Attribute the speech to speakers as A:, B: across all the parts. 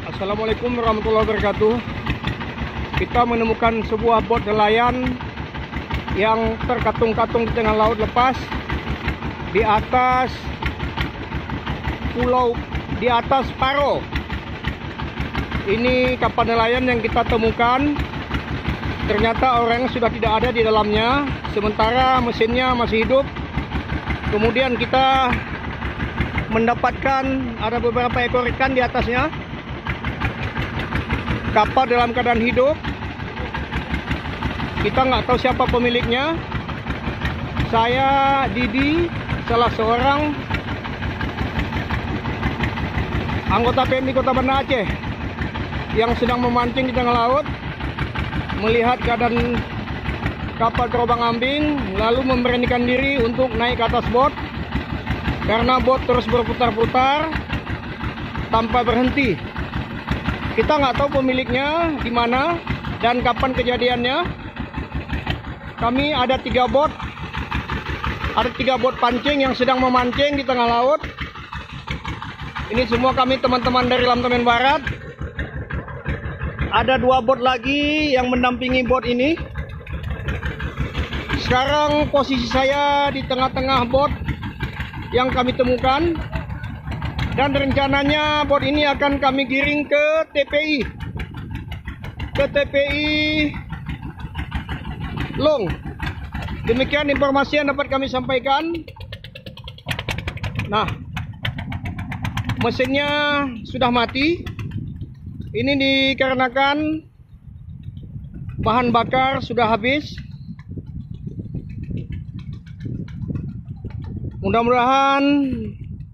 A: Assalamualaikum warahmatullahi wabarakatuh. Kita menemukan sebuah bot nelayan yang terkatung-katung di tengah laut lepas di atas pulau, di atas Paro. Ini kapal nelayan yang kita temukan. Ternyata orang sudah tidak ada di dalamnya, sementara mesinnya masih hidup. Kemudian kita mendapatkan ada beberapa ekor ikan di atasnya. Kapal dalam keadaan hidup. Kita nggak tahu siapa pemiliknya. Saya Didi, salah seorang anggota PMI Kota Banda Aceh yang sedang memancing di tengah laut, melihat keadaan kapal terombang ambing, lalu memberanikan diri untuk naik ke atas bot karena bot terus berputar-putar tanpa berhenti. Kita nggak tahu pemiliknya di mana dan kapan kejadiannya. Kami ada 3 bot, pancing yang sedang memancing di tengah laut. Ini semua kami teman-teman dari Lantamen Barat. Ada 2 bot lagi yang mendampingi bot ini. Sekarang posisi saya di tengah-tengah bot yang kami temukan. Dan rencananya bot ini akan kami giring ke TPI Long. Demikian informasi yang dapat kami sampaikan. Nah, mesinnya sudah mati. Ini dikarenakan bahan bakar sudah habis. Mudah-mudahan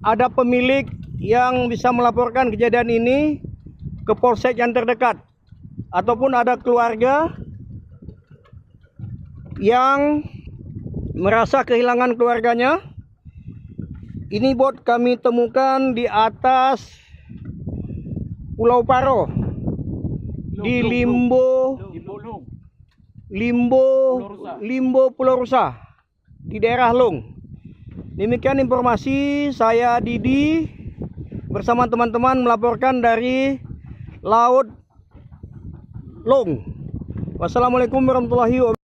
A: ada pemilik yang bisa melaporkan kejadian ini ke polsek yang terdekat, ataupun ada keluarga yang merasa kehilangan keluarganya. Ini bot kami temukan di atas Pulau Paro di Limbo Pulau Rusa di daerah Long. Demikian informasi, saya Didi bersama teman-teman melaporkan dari Laut Long. Wassalamualaikum warahmatullahi wabarakatuh.